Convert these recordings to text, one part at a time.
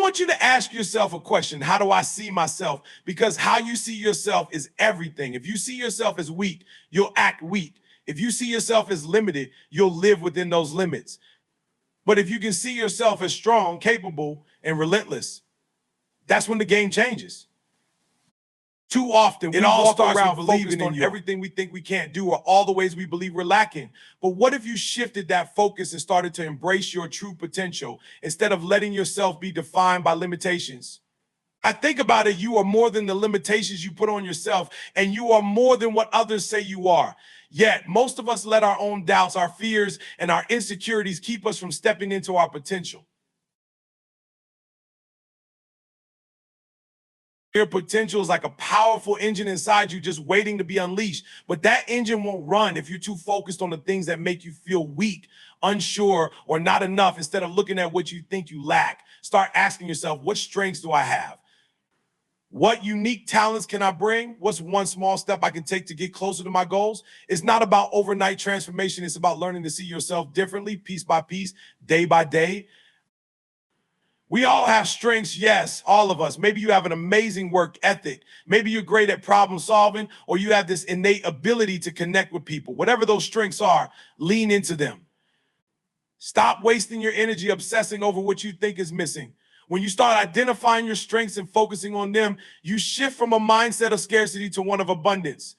want you to ask yourself a question. How do I see myself? Because how you see yourself is everything. If you see yourself as weak, you'll act weak. If you see yourself as limited, you'll live within those limits. But if you can see yourself as strong, capable, and relentless, that's when the game changes. Too often, we walk around believing in everything we think we can't do or all the ways we believe we're lacking. But what if you shifted that focus and started to embrace your true potential instead of letting yourself be defined by limitations? I think about it, you are more than the limitations you put on yourself, and you are more than what others say you are. Yet, most of us let our own doubts, our fears, and our insecurities keep us from stepping into our potential. Your potential is like a powerful engine inside you just waiting to be unleashed. But that engine won't run if you're too focused on the things that make you feel weak, unsure, or not enough instead of looking at what you think you lack. Start asking yourself, what strengths do I have? What unique talents can I bring? What's one small step I can take to get closer to my goals? It's not about overnight transformation. It's about learning to see yourself differently, piece by piece, day by day. We all have strengths, yes, all of us. Maybe you have an amazing work ethic. Maybe you're great at problem solving, or you have this innate ability to connect with people. Whatever those strengths are, lean into them. Stop wasting your energy obsessing over what you think is missing. When you start identifying your strengths and focusing on them, you shift from a mindset of scarcity to one of abundance.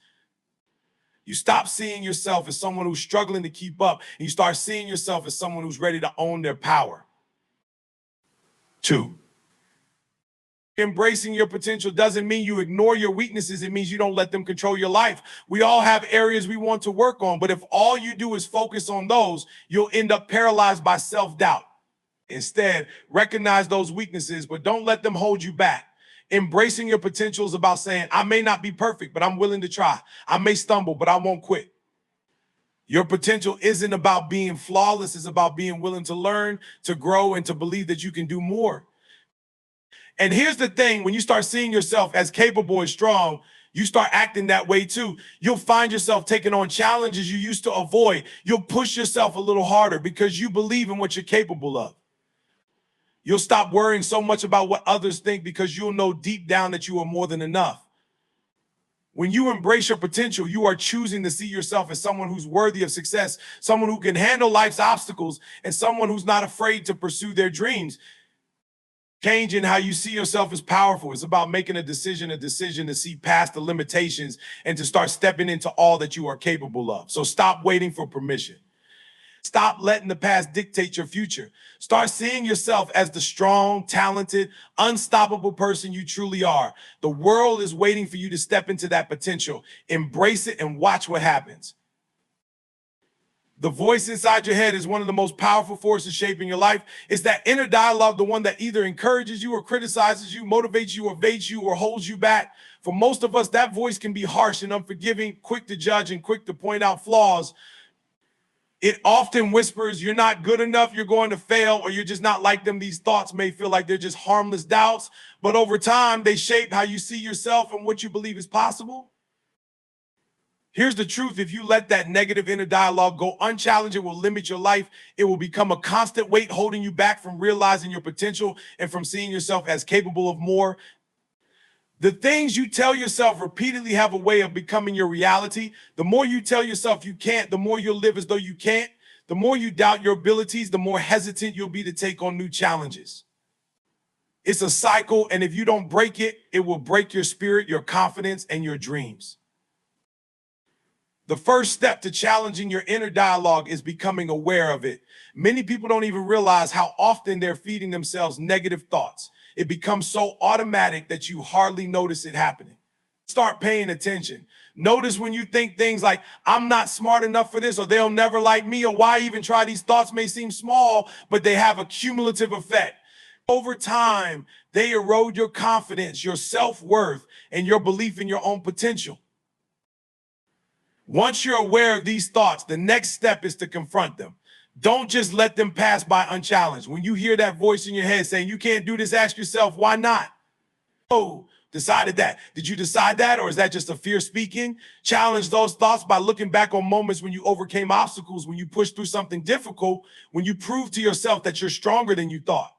You stop seeing yourself as someone who's struggling to keep up, and you start seeing yourself as someone who's ready to own their power. 2. Embracing your potential doesn't mean you ignore your weaknesses. It means you don't let them control your life. We all have areas we want to work on, but if all you do is focus on those, you'll end up paralyzed by self-doubt. Instead, recognize those weaknesses, but don't let them hold you back. Embracing your potential is about saying, I may not be perfect, but I'm willing to try. I may stumble, but I won't quit. Your potential isn't about being flawless. It's about being willing to learn, to grow, and to believe that you can do more. And here's the thing, when you start seeing yourself as capable and strong, you start acting that way too. You'll find yourself taking on challenges you used to avoid. You'll push yourself a little harder because you believe in what you're capable of. You'll stop worrying so much about what others think because you'll know deep down that you are more than enough. When you embrace your potential, you are choosing to see yourself as someone who's worthy of success, someone who can handle life's obstacles, and someone who's not afraid to pursue their dreams. Changing how you see yourself is powerful. It's about making a decision to see past the limitations and to start stepping into all that you are capable of. So stop waiting for permission. Stop letting the past dictate your future. Start seeing yourself as the strong, talented, unstoppable person you truly are. The world is waiting for you to step into that potential. Embrace it and watch what happens. The voice inside your head is one of the most powerful forces shaping your life. It's that inner dialogue, the one that either encourages you or criticizes you, motivates you or evades you or holds you back. For most of us, that voice can be harsh and unforgiving, quick to judge and quick to point out flaws. It often whispers, you're not good enough, you're going to fail, or you're just not like them. These thoughts may feel like they're just harmless doubts, but over time, they shape how you see yourself and what you believe is possible. Here's the truth. If you let that negative inner dialogue go unchallenged, it will limit your life. It will become a constant weight holding you back from realizing your potential and from seeing yourself as capable of more. The things you tell yourself repeatedly have a way of becoming your reality. The more you tell yourself you can't, the more you'll live as though you can't. The more you doubt your abilities, the more hesitant you'll be to take on new challenges. It's a cycle, and if you don't break it, it will break your spirit, your confidence, and your dreams. The first step to challenging your inner dialogue is becoming aware of it. Many people don't even realize how often they're feeding themselves negative thoughts. It becomes so automatic that you hardly notice it happening. Start paying attention. Notice when you think things like, I'm not smart enough for this, or they'll never like me, or why even try. These thoughts may seem small, but they have a cumulative effect. Over time, they erode your confidence, your self-worth, and your belief in your own potential. Once you're aware of these thoughts, the next step is to confront them. Don't just let them pass by unchallenged. When you hear that voice in your head saying, you can't do this, ask yourself, why not? Oh, decided that. Did you decide that, or is that just a fear speaking? Challenge those thoughts by looking back on moments when you overcame obstacles, when you pushed through something difficult, when you proved to yourself that you're stronger than you thought.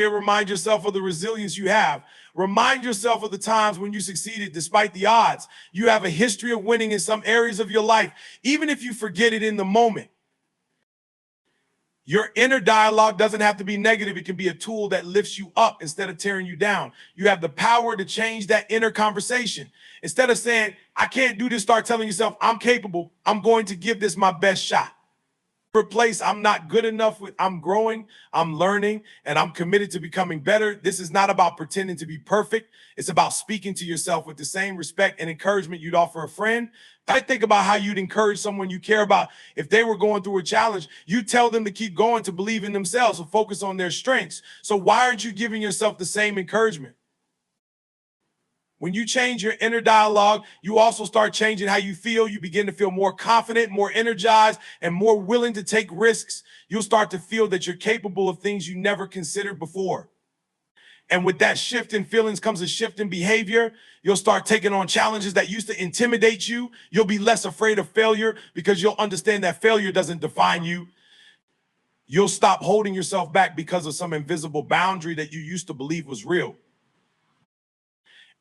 Remind yourself of the resilience you have. Remind yourself of the times when you succeeded despite the odds. You have a history of winning in some areas of your life, even if you forget it in the moment. Your inner dialogue doesn't have to be negative. It can be a tool that lifts you up instead of tearing you down. You have the power to change that inner conversation. Instead of saying, I can't do this, start telling yourself, I'm capable. I'm going to give this my best shot. Replace I'm not good enough with I'm growing, I'm learning, and I'm committed to becoming better. This is not about pretending to be perfect. It's about speaking to yourself with the same respect and encouragement you'd offer a friend. I think about how you'd encourage someone you care about. If they were going through a challenge, you tell them to keep going, to believe in themselves, to focus on their strengths. So why aren't you giving yourself the same encouragement? When you change your inner dialogue, you also start changing how you feel. You begin to feel more confident, more energized, and more willing to take risks. You'll start to feel that you're capable of things you never considered before. And with that shift in feelings comes a shift in behavior. You'll start taking on challenges that used to intimidate you. You'll be less afraid of failure because you'll understand that failure doesn't define you. You'll stop holding yourself back because of some invisible boundary that you used to believe was real.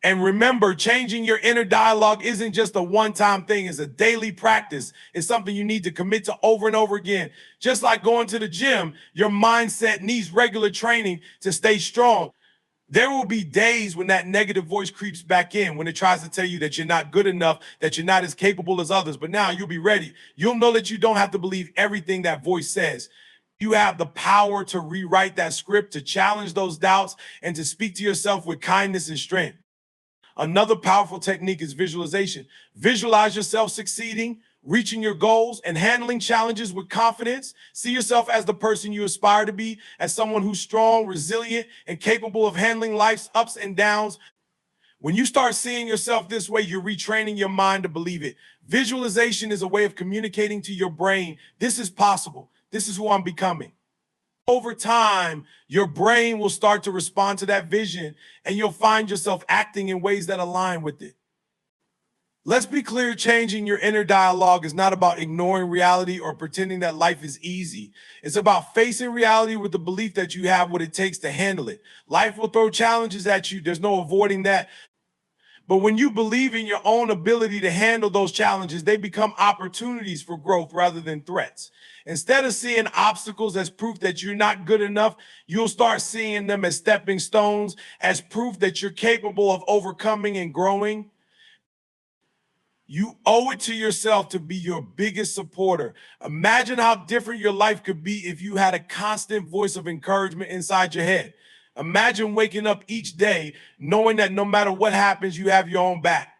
And remember, changing your inner dialogue isn't just a one-time thing. It's a daily practice. It's something you need to commit to over and over again. Just like going to the gym, your mindset needs regular training to stay strong. There will be days when that negative voice creeps back in, when it tries to tell you that you're not good enough, that you're not as capable as others. But now you'll be ready. You'll know that you don't have to believe everything that voice says. You have the power to rewrite that script, to challenge those doubts, and to speak to yourself with kindness and strength. Another powerful technique is visualization. Visualize yourself succeeding, reaching your goals, and handling challenges with confidence. See yourself as the person you aspire to be, as someone who's strong, resilient, and capable of handling life's ups and downs. When you start seeing yourself this way, you're retraining your mind to believe it. Visualization is a way of communicating to your brain, this is possible. This is who I'm becoming. Over time, your brain will start to respond to that vision, and you'll find yourself acting in ways that align with it. Let's be clear, changing your inner dialogue is not about ignoring reality or pretending that life is easy. It's about facing reality with the belief that you have what it takes to handle it. Life will throw challenges at you. There's no avoiding that. But when you believe in your own ability to handle those challenges, they become opportunities for growth rather than threats. Instead of seeing obstacles as proof that you're not good enough, you'll start seeing them as stepping stones, as proof that you're capable of overcoming and growing. You owe it to yourself to be your biggest supporter. Imagine how different your life could be if you had a constant voice of encouragement inside your head. Imagine waking up each day knowing that no matter what happens, you have your own back.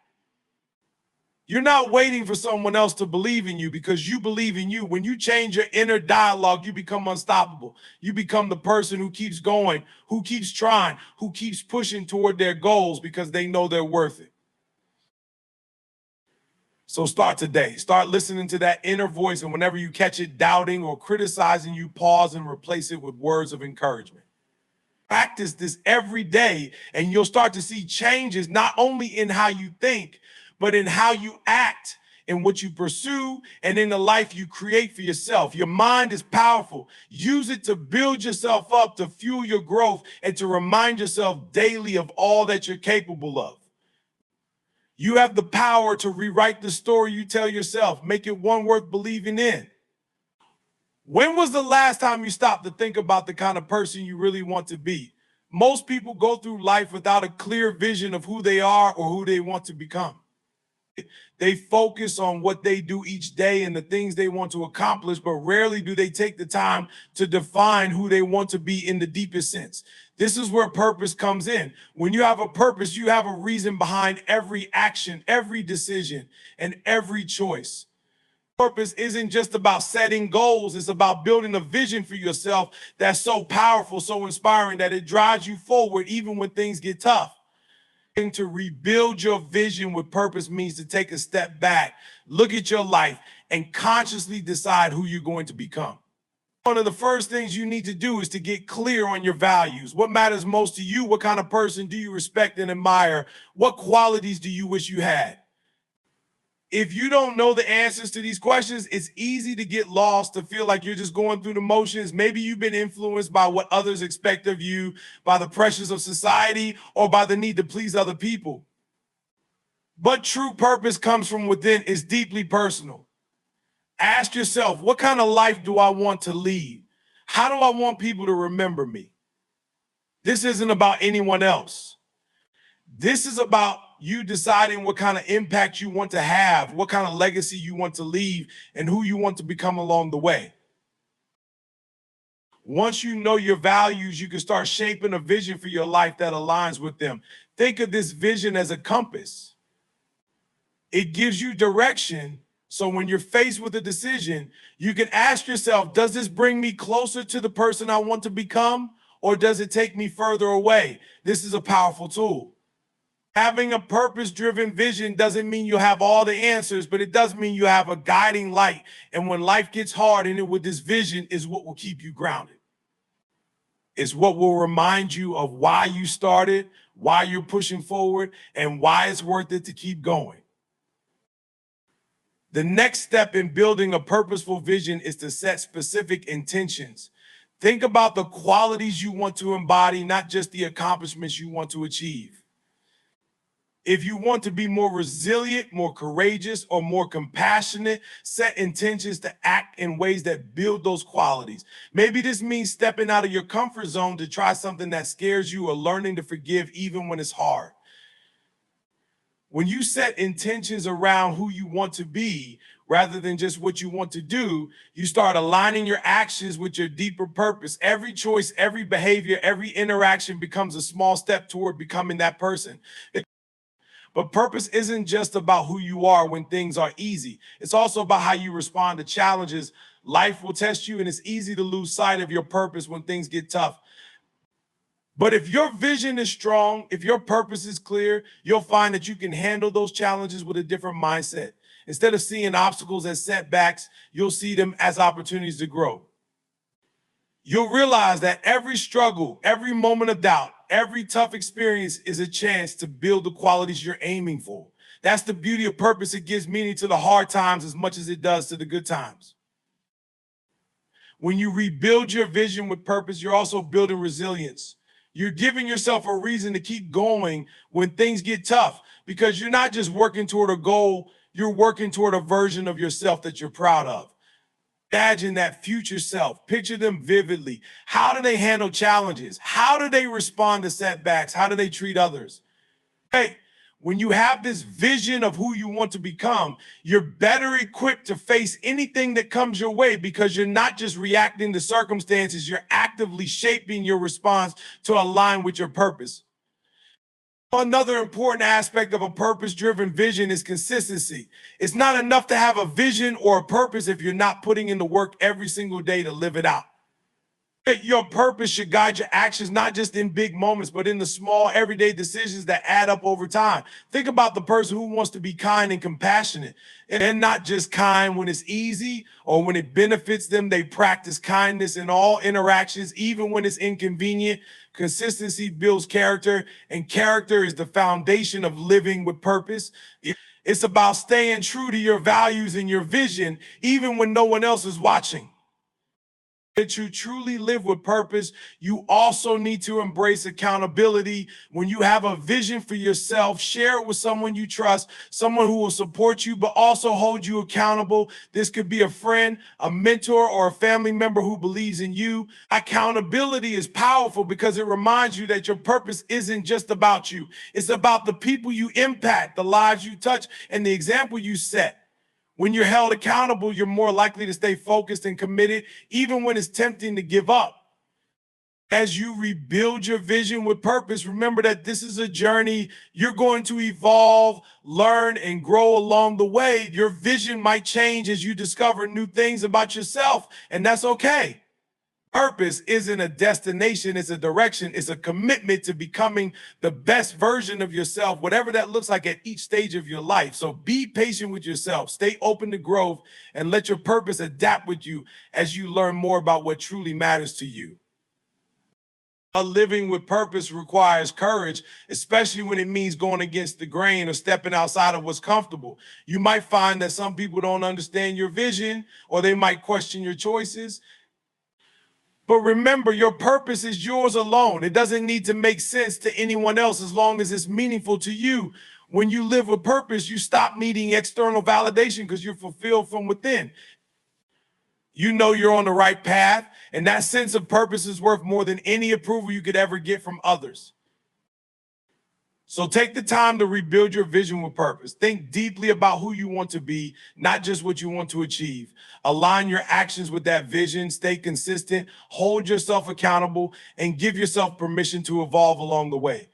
You're not waiting for someone else to believe in you because you believe in you. When you change your inner dialogue, you become unstoppable. You become the person who keeps going, who keeps trying, who keeps pushing toward their goals because they know they're worth it. So start today. Start listening to that inner voice, and whenever you catch it doubting or criticizing you, pause and replace it with words of encouragement. Practice this every day, and you'll start to see changes not only in how you think, but in how you act, in what you pursue, and in the life you create for yourself. Your mind is powerful. Use it to build yourself up, to fuel your growth, and to remind yourself daily of all that you're capable of. You have the power to rewrite the story you tell yourself, make it one worth believing in. When was the last time you stopped to think about the kind of person you really want to be? Most people go through life without a clear vision of who they are or who they want to become. They focus on what they do each day and the things they want to accomplish, but rarely do they take the time to define who they want to be in the deepest sense. This is where purpose comes in. When you have a purpose, you have a reason behind every action, every decision, and every choice. Purpose isn't just about setting goals. It's about building a vision for yourself that's so powerful, so inspiring that it drives you forward even when things get tough. To rebuild your vision with purpose means to take a step back, look at your life, and consciously decide who you're going to become. One of the first things you need to do is to get clear on your values. What matters most to you? What kind of person do you respect and admire? What qualities do you wish you had? If you don't know the answers to these questions, it's easy to get lost, to feel like you're just going through the motions. Maybe you've been influenced by what others expect of you, by the pressures of society, or by the need to please other people. But true purpose comes from within, is deeply personal. Ask yourself, what kind of life do I want to lead? How do I want people to remember me? This isn't about anyone else. This is about you deciding what kind of impact you want to have, what kind of legacy you want to leave, and who you want to become along the way. Once you know your values, you can start shaping a vision for your life that aligns with them. Think of this vision as a compass. It gives you direction. So when you're faced with a decision, you can ask yourself, does this bring me closer to the person I want to become, or does it take me further away? This is a powerful tool. Having a purpose-driven vision doesn't mean you have all the answers, but it does mean you have a guiding light. And when life gets hard, and with this vision is what will keep you grounded. It's what will remind you of why you started, why you're pushing forward, and why it's worth it to keep going. The next step in building a purposeful vision is to set specific intentions. Think about the qualities you want to embody, not just the accomplishments you want to achieve. If you want to be more resilient, more courageous, or more compassionate, set intentions to act in ways that build those qualities. Maybe this means stepping out of your comfort zone to try something that scares you, or learning to forgive even when it's hard. When you set intentions around who you want to be, rather than just what you want to do, you start aligning your actions with your deeper purpose. Every choice, every behavior, every interaction becomes a small step toward becoming that person. But purpose isn't just about who you are when things are easy. It's also about how you respond to challenges. Life will test you, and it's easy to lose sight of your purpose when things get tough. But if your vision is strong, if your purpose is clear, you'll find that you can handle those challenges with a different mindset. Instead of seeing obstacles as setbacks, you'll see them as opportunities to grow. You'll realize that every struggle, every moment of doubt, every tough experience is a chance to build the qualities you're aiming for. That's the beauty of purpose. It gives meaning to the hard times as much as it does to the good times. When you rebuild your vision with purpose, you're also building resilience. You're giving yourself a reason to keep going when things get tough, because you're not just working toward a goal, you're working toward a version of yourself that you're proud of. Imagine that future self, picture them vividly. How do they handle challenges? How do they respond to setbacks? How do they treat others? Hey, when you have this vision of who you want to become, you're better equipped to face anything that comes your way, because you're not just reacting to circumstances, you're actively shaping your response to align with your purpose. Another important aspect of a purpose-driven vision is consistency. It's not enough to have a vision or a purpose if you're not putting in the work every single day to live it out. Your purpose should guide your actions, not just in big moments, but in the small, everyday decisions that add up over time. Think about the person who wants to be kind and compassionate, and not just kind when it's easy or when it benefits them. They practice kindness in all interactions, even when it's inconvenient. Consistency builds character, and character is the foundation of living with purpose. It's about staying true to your values and your vision, even when no one else is watching. That you truly live with purpose, you also need to embrace accountability. When you have a vision for yourself, share it with someone you trust, someone who will support you, but also hold you accountable. This could be a friend, a mentor, or a family member who believes in you. Accountability is powerful because it reminds you that your purpose isn't just about you. It's about the people you impact, the lives you touch, and the example you set. When you're held accountable, you're more likely to stay focused and committed, even when it's tempting to give up. As you rebuild your vision with purpose, remember that this is a journey. You're going to evolve, learn, and grow along the way. Your vision might change as you discover new things about yourself, and that's okay. Purpose isn't a destination, it's a direction. It's a commitment to becoming the best version of yourself, whatever that looks like at each stage of your life. So be patient with yourself, stay open to growth, and let your purpose adapt with you as you learn more about what truly matters to you. Living with purpose requires courage, especially when it means going against the grain or stepping outside of what's comfortable. You might find that some people don't understand your vision or they might question your choices. But remember, your purpose is yours alone. It doesn't need to make sense to anyone else as long as it's meaningful to you. When you live with purpose, you stop needing external validation because you're fulfilled from within. You know you're on the right path, and that sense of purpose is worth more than any approval you could ever get from others. So take the time to rebuild your vision with purpose. Think deeply about who you want to be, not just what you want to achieve. Align your actions with that vision, stay consistent, hold yourself accountable, and give yourself permission to evolve along the way.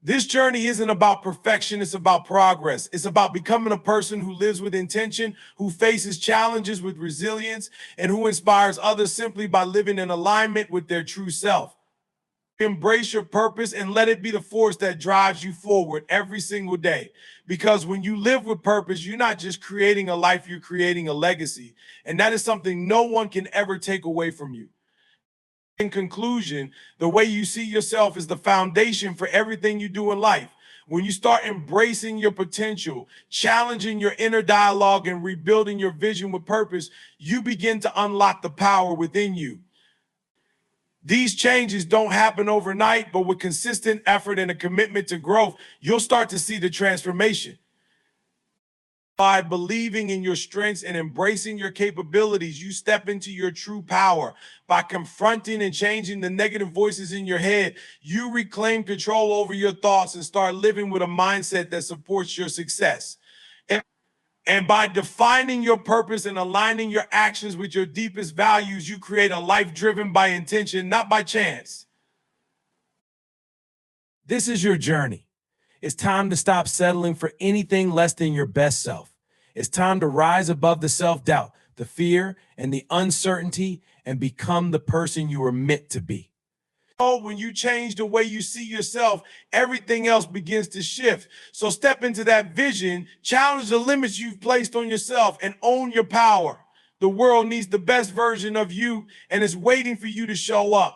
This journey isn't about perfection, it's about progress. It's about becoming a person who lives with intention, who faces challenges with resilience, and who inspires others simply by living in alignment with their true self. Embrace your purpose and let it be the force that drives you forward every single day. Because when you live with purpose, you're not just creating a life, you're creating a legacy. And that is something no one can ever take away from you. In conclusion, the way you see yourself is the foundation for everything you do in life. When you start embracing your potential, challenging your inner dialogue, and rebuilding your vision with purpose, you begin to unlock the power within you. These changes don't happen overnight, but with consistent effort and a commitment to growth, you'll start to see the transformation. By believing in your strengths and embracing your capabilities, you step into your true power. By confronting and changing the negative voices in your head, you reclaim control over your thoughts and start living with a mindset that supports your success. And by defining your purpose and aligning your actions with your deepest values, you create a life driven by intention, not by chance. This is your journey. It's time to stop settling for anything less than your best self. It's time to rise above the self-doubt, the fear, and the uncertainty and become the person you were meant to be. When you change the way you see yourself, everything else begins to shift. So step into that vision, challenge the limits you've placed on yourself, and own your power. The world needs the best version of you, and it's waiting for you to show up.